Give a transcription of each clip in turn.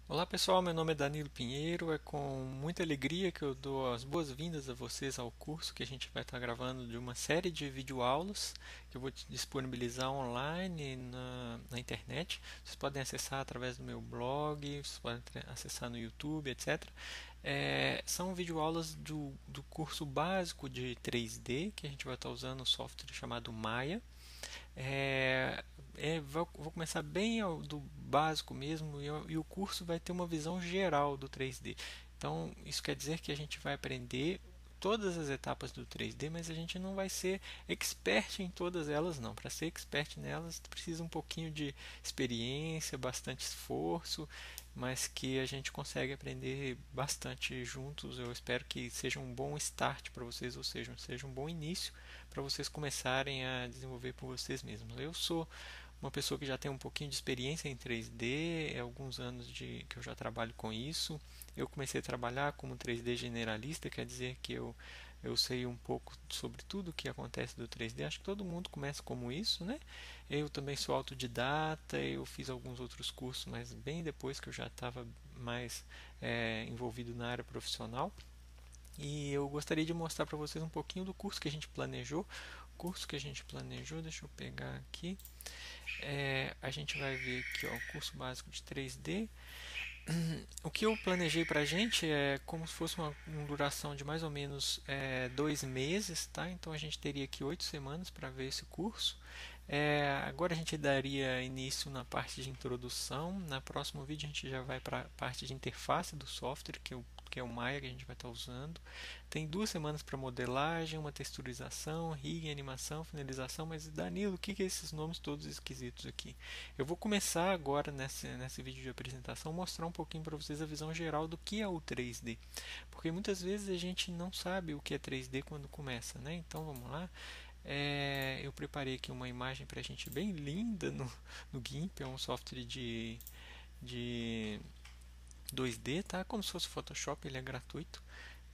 Olá pessoal, meu nome é Danilo Pinheiro. É com muita alegria que eu dou as boas-vindas a vocês ao curso que a gente vai estar gravando de uma série de videoaulas que eu vou disponibilizar online na internet. Vocês podem acessar através do meu blog, vocês podem acessar no YouTube, etc. São videoaulas do curso básico de 3D que a gente vai estar usando o software chamado Maya. É, vou começar bem do básico mesmo e o curso vai ter uma visão geral do 3D. Então, isso quer dizer que a gente vai aprender todas as etapas do 3D, mas a gente não vai ser expert em todas elas, não. Para ser expert nelas, precisa um pouquinho de experiência, bastante esforço, mas que a gente consegue aprender bastante juntos. Eu espero que seja um bom start para vocês, ou seja um bom início para vocês começarem a desenvolver por vocês mesmos. Eu sou uma pessoa que já tem um pouquinho de experiência em 3D, é alguns anos que eu já trabalho com isso. Eu comecei a trabalhar como 3D generalista, quer dizer que eu sei um pouco sobre tudo o que acontece do 3D. Acho que todo mundo começa como isso, né? Eu também sou autodidata, eu fiz alguns outros cursos, mas bem depois que eu já estava mais envolvido na área profissional. E eu gostaria de mostrar para vocês um pouquinho do curso que a gente planejou. O curso que a gente planejou, deixa eu pegar aqui. A gente vai ver aqui, ó, o curso básico de 3D. O que eu planejei para a gente é como se fosse uma duração de mais ou menos 2 meses, tá? Então a gente teria aqui 8 semanas para ver esse curso. Agora a gente daria início na parte de introdução. Na próximo vídeo a gente já vai para a parte de interface do software, que é o Maya que a gente vai estar usando. Tem 2 semanas para modelagem, uma texturização, rigging, animação, finalização. Mas Danilo, o que é esses nomes todos esquisitos aqui? Eu vou começar agora nesse vídeo de apresentação mostrar um pouquinho para vocês a visão geral do que é o 3D, porque muitas vezes a gente não sabe o que é 3D quando começa, né? Então vamos lá. Eu preparei aqui uma imagem para a gente bem linda no GIMP, é um software de 2D, tá? Como se fosse Photoshop, ele é gratuito.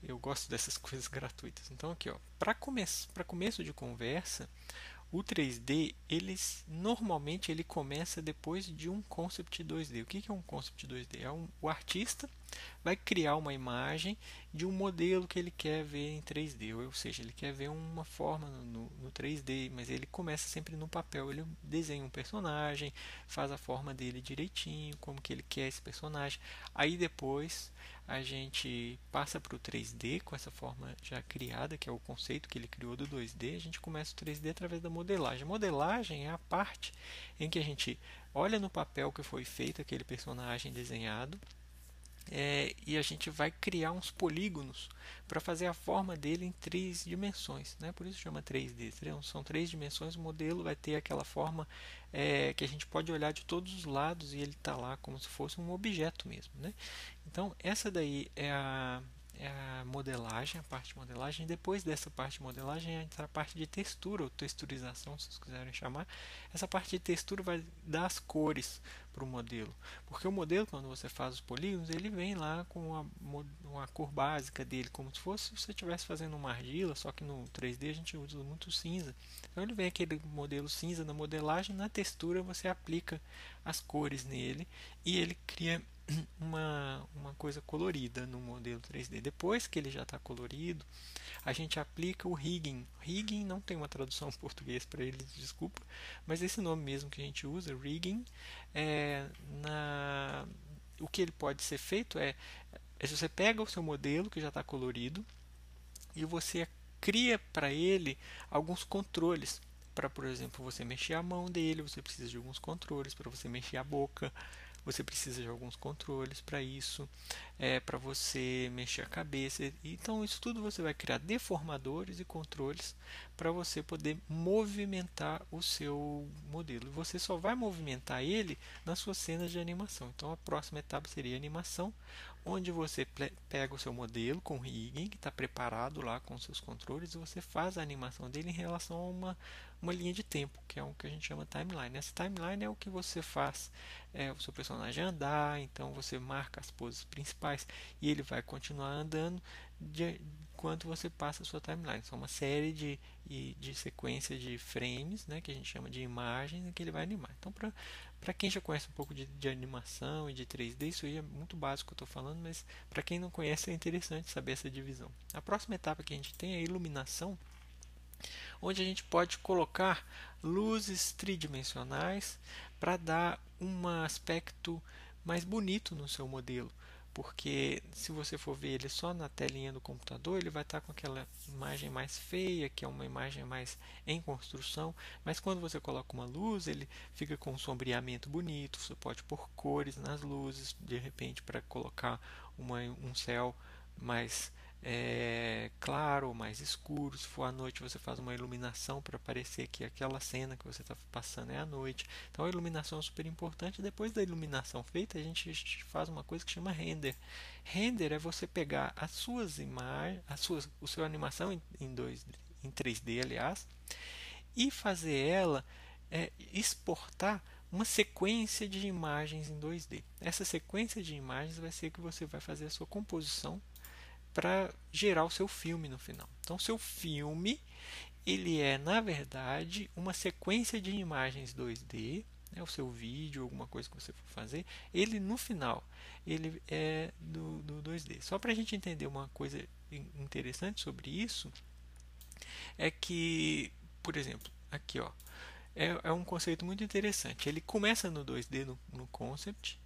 Eu gosto dessas coisas gratuitas. Então aqui, ó, para começo de conversa, o 3D, normalmente ele começa depois de um concept 2D. O que é um concept 2D? O artista vai criar uma imagem de um modelo que ele quer ver em 3D, ou seja, ele quer ver uma forma no 3D, mas ele começa sempre no papel. Ele desenha um personagem, faz a forma dele direitinho, como que ele quer esse personagem. Aí depois a gente passa para o 3D com essa forma já criada, que é o conceito que ele criou do 2D. A gente começa o 3D através da modelagem. A modelagem é a parte em que a gente olha no papel que foi feito aquele personagem desenhado, e a gente vai criar uns polígonos para fazer a forma dele em 3 dimensões, né? Por isso chama 3D. São 3 dimensões. O modelo vai ter aquela forma que a gente pode olhar de todos os lados e ele está lá como se fosse um objeto mesmo, né? Então essa daí é a modelagem, a parte de modelagem. Depois dessa parte de modelagem entra a parte de textura ou texturização, se vocês quiserem chamar. Essa parte de textura vai dar as cores para o modelo, porque o modelo, quando você faz os polígonos, ele vem lá com uma cor básica dele, como se fosse se você estivesse fazendo uma argila, só que no 3D a gente usa muito cinza. Então ele vem aquele modelo cinza na modelagem, na textura você aplica as cores nele e ele cria uma coisa colorida no modelo 3D. Depois que ele já está colorido, a gente aplica o rigging. Rigging não tem uma tradução em português para ele, desculpa, mas esse nome mesmo que a gente usa, rigging, é, na, o que ele pode ser feito se você pega o seu modelo que já está colorido e você cria para ele alguns controles. Para, por exemplo, você mexer a mão dele, você precisa de alguns controles. Para você mexer a boca, você precisa de alguns controles para isso, para você mexer a cabeça. Então, isso tudo você vai criar deformadores e controles para você poder movimentar o seu modelo. E você só vai movimentar ele nas suas cenas de animação. Então, a próxima etapa seria a animação, onde você pega o seu modelo com rigging, que está preparado lá com seus controles, e você faz a animação dele em relação a uma linha de tempo, que é o que a gente chama timeline. Essa timeline é o que você faz o seu personagem andar, então você marca as poses principais e ele vai continuar andando enquanto você passa a sua timeline. São uma série de sequências de frames, né, que a gente chama de imagens, em que ele vai animar. Então, Para quem já conhece um pouco de animação e de 3D, isso aí é muito básico que eu estou falando, mas para quem não conhece é interessante saber essa divisão. A próxima etapa que a gente tem é a iluminação, onde a gente pode colocar luzes tridimensionais para dar um aspecto mais bonito no seu modelo. Porque se você for ver ele só na telinha do computador, ele vai estar com aquela imagem mais feia, que é uma imagem mais em construção. Mas quando você coloca uma luz, ele fica com um sombreamento bonito. Você pode pôr cores nas luzes, de repente, para colocar um céu mais claro ou mais escuro. Se for à noite, você faz uma iluminação para parecer que aquela cena que você está passando é à noite. Então a iluminação é super importante. Depois da iluminação feita, a gente faz uma coisa que chama render. Render é você pegar as suas imagens, o seu animação em 3D, aliás, e fazer ela exportar uma sequência de imagens em 2D. Essa sequência de imagens vai ser que você vai fazer a sua composição para gerar o seu filme no final. Então, seu filme ele é, na verdade, uma sequência de imagens 2D, né, o seu vídeo, alguma coisa que você for fazer, ele no final ele é do 2D. Só para a gente entender uma coisa interessante sobre isso, é que, por exemplo, aqui ó, é um conceito muito interessante. Ele começa no 2D, no concept,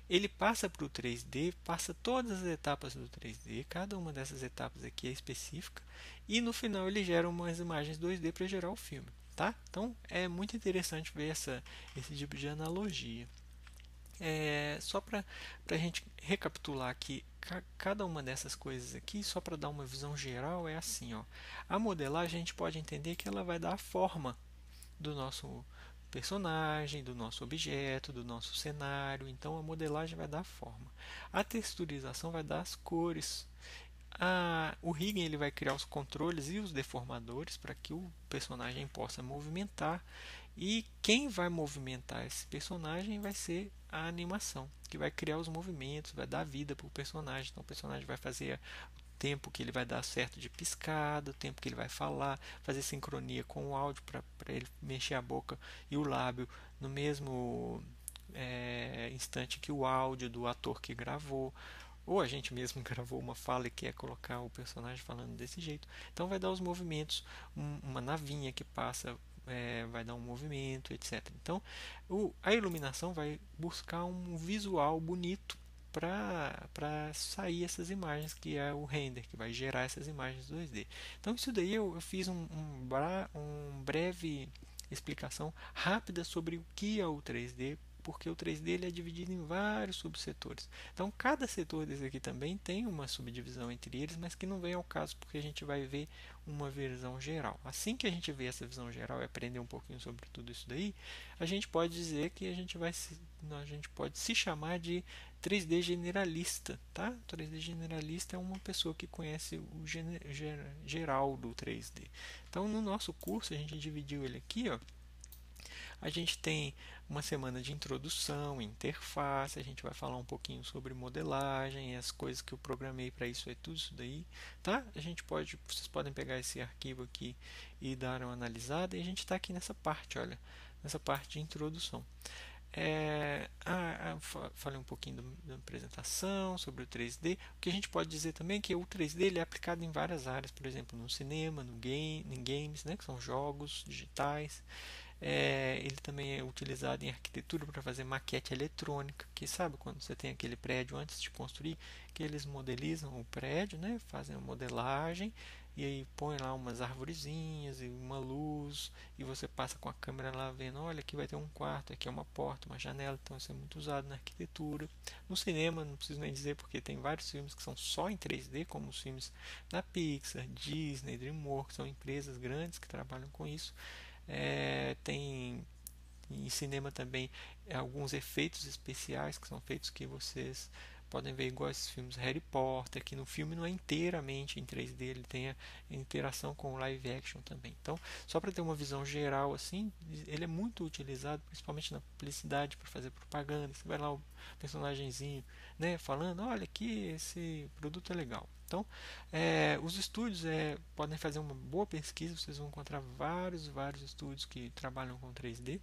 ele passa para o 3D, passa todas as etapas do 3D, cada uma dessas etapas aqui é específica, e no final ele gera umas imagens 2D para gerar o filme. Tá? Então é muito interessante ver esse tipo de analogia. Só para a gente recapitular aqui, cada uma dessas coisas aqui, só para dar uma visão geral, é assim. Ó. A modelagem a gente pode entender que ela vai dar a forma do nosso personagem, do nosso objeto, do nosso cenário. Então a modelagem vai dar a forma. A texturização vai dar as cores. O rigging ele vai criar os controles e os deformadores para que o personagem possa movimentar. E quem vai movimentar esse personagem vai ser a animação, que vai criar os movimentos, vai dar vida para o personagem. Então o personagem vai fazer tempo que ele vai dar certo de piscada, o tempo que ele vai falar, fazer sincronia com o áudio para ele mexer a boca e o lábio no mesmo instante que o áudio do ator que gravou. Ou a gente mesmo gravou uma fala e quer colocar o personagem falando desse jeito. Então vai dar os movimentos, uma navinha que passa, vai dar um movimento, etc. Então a iluminação vai buscar um visual bonito para sair essas imagens, que é o render, que vai gerar essas imagens 2D. Então isso daí eu fiz um breve explicação rápida sobre o que é o 3D, porque o 3D ele é dividido em vários subsetores. Então cada setor desse aqui também tem uma subdivisão entre eles, mas que não vem ao caso porque a gente vai ver uma visão geral. Assim que a gente vê essa visão geral e aprender um pouquinho sobre tudo isso daí, a gente pode dizer que a gente pode se chamar de 3D generalista, tá? 3D generalista é uma pessoa que conhece o geral do 3D. Então, no nosso curso, a gente dividiu ele aqui, ó. A gente tem uma semana de introdução, interface, a gente vai falar um pouquinho sobre modelagem, as coisas que eu programei para isso, é tudo isso daí, tá? Vocês podem pegar esse arquivo aqui e dar uma analisada, e a gente está aqui nessa parte, olha, nessa parte de introdução. Falei um pouquinho da apresentação sobre o 3D. O que a gente pode dizer também é que o 3D ele é aplicado em várias áreas, por exemplo, no cinema, em games, né, que são jogos digitais. Ele também é utilizado em arquitetura para fazer maquete eletrônica, que sabe quando você tem aquele prédio antes de construir, que eles modelizam o prédio, né, fazem a modelagem e aí põe lá umas arvorezinhas e uma luz e você passa com a câmera lá vendo, olha, aqui vai ter um quarto, aqui é uma porta, uma janela, então isso é muito usado na arquitetura. No cinema, não preciso nem dizer porque tem vários filmes que são só em 3D, como os filmes da Pixar, Disney, DreamWorks, são empresas grandes que trabalham com isso. Tem em cinema também alguns efeitos especiais que são feitos que vocês podem ver igual esses filmes Harry Potter, que no filme não é inteiramente em 3D, ele tem a interação com o live action também. Então, só para ter uma visão geral assim, ele é muito utilizado principalmente na publicidade para fazer propaganda. Você vai lá o personagemzinho, né, falando, olha aqui esse produto é legal. Então, os estúdios podem fazer uma boa pesquisa, vocês vão encontrar vários estúdios que trabalham com 3D.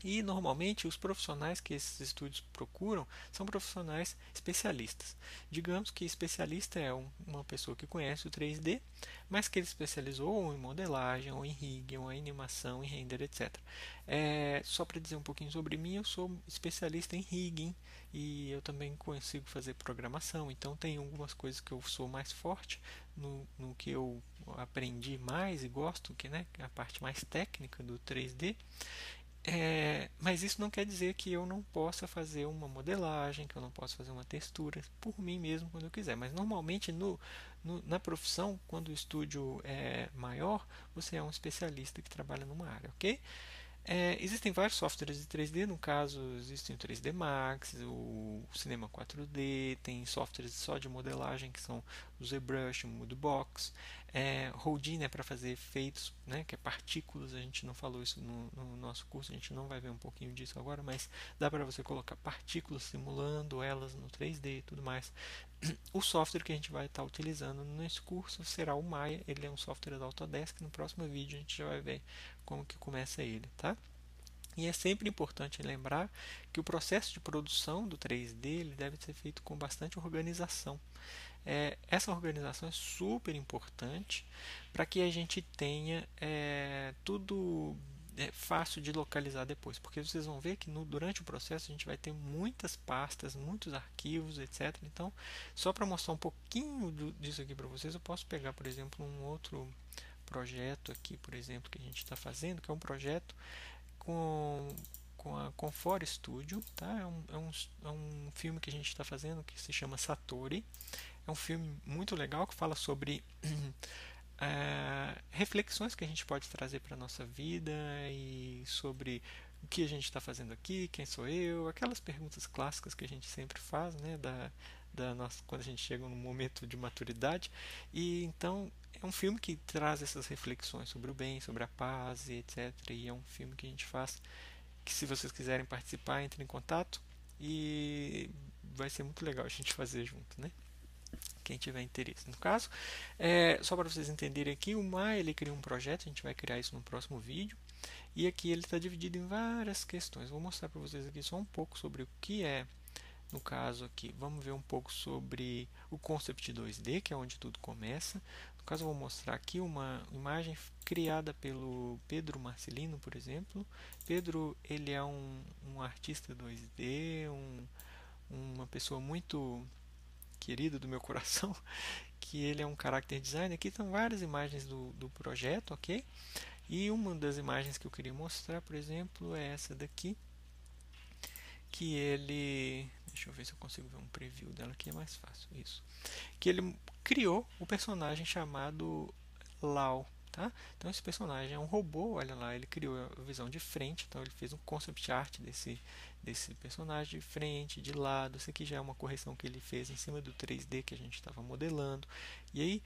E normalmente os profissionais que esses estúdios procuram são profissionais especialistas. Digamos que especialista é uma pessoa que conhece o 3D, mas que ele especializou ou em modelagem, ou em rig, ou em animação, em render, etc. Só para dizer um pouquinho sobre mim, eu sou especialista em rigging e eu também consigo fazer programação. Então tem algumas coisas que eu sou mais forte no que eu aprendi mais e gosto, que né, é a parte mais técnica do 3D. Mas isso não quer dizer que eu não possa fazer uma modelagem, que eu não possa fazer uma textura por mim mesmo quando eu quiser. Mas normalmente na profissão, quando o estúdio é maior, você é um especialista que trabalha numa área, ok? Existem vários softwares de 3D, no caso existem o 3D Max, o Cinema 4D, tem softwares só de modelagem que são o ZBrush, o Moodbox, Houdini é para fazer efeitos, né, que é partículas, a gente não falou isso no nosso curso, a gente não vai ver um pouquinho disso agora, mas dá para você colocar partículas simulando elas no 3D e tudo mais. O software que a gente vai estar utilizando nesse curso será o Maya, ele é um software da Autodesk, no próximo vídeo a gente já vai ver como que começa ele, tá? E é sempre importante lembrar que o processo de produção do 3D ele deve ser feito com bastante organização. Essa organização é super importante para que a gente tenha tudo fácil de localizar depois, porque vocês vão ver que durante o processo a gente vai ter muitas pastas, muitos arquivos, etc. Então, só para mostrar um pouquinho disso aqui para vocês, eu posso pegar, por exemplo, um outro projeto aqui, por exemplo, que a gente está fazendo, que é um projeto com a Comfort Studio, tá? É um filme que a gente está fazendo que se chama Satori. É um filme muito legal que fala sobre reflexões que a gente pode trazer para a nossa vida e sobre o que a gente está fazendo aqui, quem sou eu, aquelas perguntas clássicas que a gente sempre faz, né, quando a gente chega num momento de maturidade. E então é um filme que traz essas reflexões sobre o bem, sobre a paz e etc. E é um filme que a gente faz que, se vocês quiserem participar, entre em contato e vai ser muito legal a gente fazer junto, né? Quem tiver interesse. No caso, só para vocês entenderem aqui, o Maia ele cria um projeto, a gente vai criar isso no próximo vídeo. E aqui ele está dividido em várias questões. Vou mostrar para vocês aqui só um pouco sobre o que é. No caso aqui, vamos ver um pouco sobre o Concept 2D, que é onde tudo começa. No caso, eu vou mostrar aqui uma imagem criada pelo Pedro Marcelino, por exemplo. Pedro, ele é um artista 2D, uma pessoa muito querida do meu coração, que ele é um character designer. Aqui estão várias imagens do projeto, ok? E uma das imagens que eu queria mostrar, por exemplo, é essa daqui, que ele... Deixa eu ver se eu consigo ver um preview dela aqui, é mais fácil. Isso. Que ele criou o personagem chamado Lau, tá? Então esse personagem é um robô, olha lá, ele criou a visão de frente, então ele fez um concept art desse personagem de frente, de lado. Isso aqui já é uma correção que ele fez em cima do 3D que a gente estava modelando. E aí,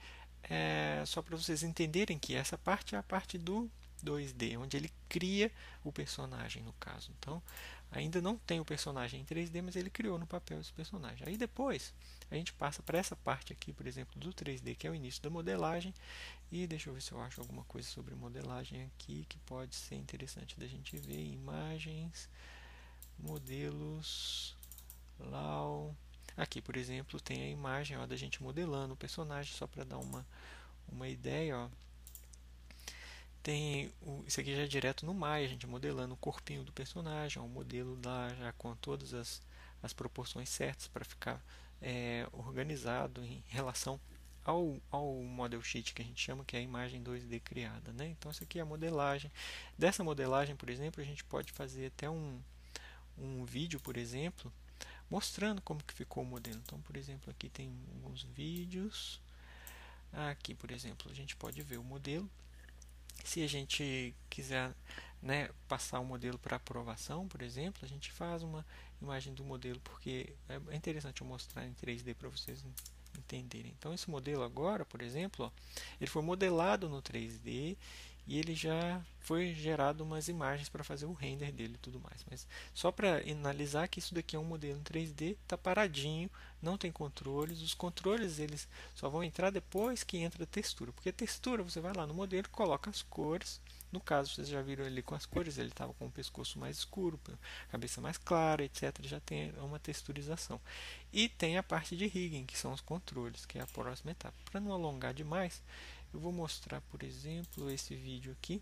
só para vocês entenderem que essa parte é a parte do 2D, onde ele cria o personagem, no caso. Então, ainda não tem o personagem em 3D, mas ele criou no papel esse personagem. Aí depois, a gente passa para essa parte aqui, por exemplo, do 3D, que é o início da modelagem. E deixa eu ver se eu acho alguma coisa sobre modelagem aqui que pode ser interessante da gente ver. Imagens, modelos, LAW. Aqui, por exemplo, tem a imagem ó, da gente modelando o personagem, só para dar uma ideia. Ó. Isso aqui já é direto no Maya, a gente modelando o corpinho do personagem, o modelo lá já com todas as proporções certas para ficar organizado em relação ao model sheet que a gente chama, que é a imagem 2D criada, né? Então, isso aqui é a modelagem. Dessa modelagem, por exemplo, a gente pode fazer até um vídeo, por exemplo, mostrando como que ficou o modelo. Então, por exemplo, aqui tem alguns vídeos. Aqui, por exemplo, a gente pode ver o modelo. Se a gente quiser passar o modelo para aprovação, por exemplo, a gente faz uma imagem do modelo, porque é interessante eu mostrar em 3D para vocês entenderem. Então, esse modelo agora, por exemplo, ó, ele foi modelado no 3D e ele já foi gerado umas imagens para fazer o render dele e tudo mais. Mas só para analisar que isso daqui é um modelo em 3D, está paradinho, não tem controles. Os controles eles só vão entrar depois que entra a textura, porque a textura você vai lá no modelo, coloca as cores No caso, vocês já viram ele com as cores, ele estava com o pescoço mais escuro, cabeça mais clara, etc. Já tem uma texturização. E tem a parte de rigging, que são os controles, que é a próxima etapa. Para não alongar demais, eu vou mostrar, por exemplo, esse vídeo aqui,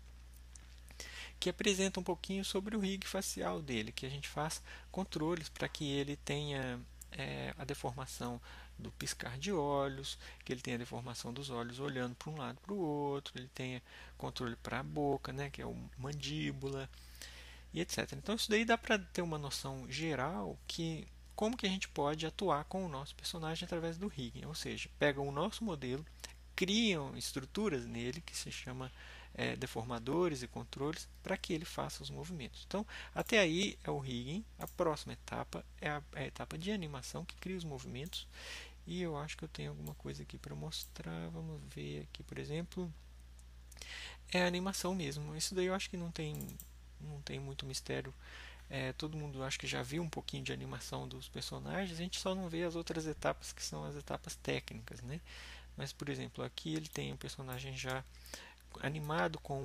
que apresenta um pouquinho sobre o rig facial dele, que a gente faz controles para que ele tenha a deformação do piscar de olhos, que ele tenha a deformação dos olhos olhando para um lado para o outro, ele tenha controle para a boca, né, que é o mandíbula, e etc. Então isso daí dá para ter uma noção geral que como que a gente pode atuar com o nosso personagem através do rigging, ou seja, pega o nosso modelo, criam estruturas nele que se chama deformadores e controles para que ele faça os movimentos. Então, até aí é o rigging. A próxima etapa é a etapa de animação que cria os movimentos. E eu acho que eu tenho alguma coisa aqui para mostrar. Vamos ver aqui, por exemplo, é a animação mesmo. Isso daí eu acho que não tem muito mistério. Todo mundo acho que já viu um pouquinho de animação dos personagens, a gente só não vê as outras etapas que são as etapas técnicas, né? Mas, por exemplo, aqui ele tem um personagem já animado com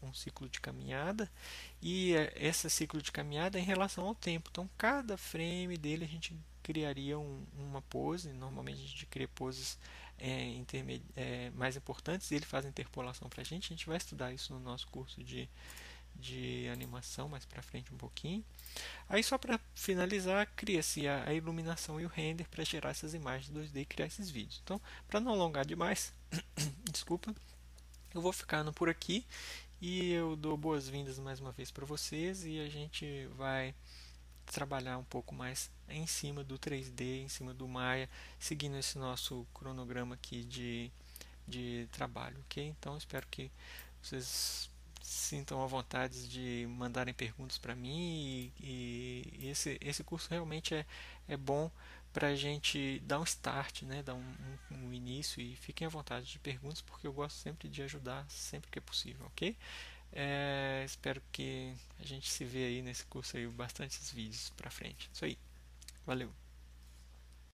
um ciclo de caminhada e esse ciclo de caminhada é em relação ao tempo. Então, cada frame dele a gente criaria uma pose. Normalmente a gente cria poses mais importantes e ele faz a interpolação para a gente. A gente vai estudar isso no nosso curso de animação mais para frente um pouquinho. Aí só para finalizar, cria-se a iluminação e o render para gerar essas imagens 2D e criar esses vídeos. Então, para não alongar demais, desculpa, eu vou ficando por aqui e eu dou boas-vindas mais uma vez para vocês e a gente vai trabalhar um pouco mais em cima do 3D, em cima do Maya, seguindo esse nosso cronograma aqui de trabalho, ok? Então espero que vocês sintam a vontade de mandarem perguntas para mim e esse curso realmente é bom para a gente dar um start, né, dar um início e fiquem à vontade de perguntas porque eu gosto sempre de ajudar sempre que é possível, ok? Espero que a gente se vê aí nesse curso aí bastante vídeos para frente. Isso aí, valeu!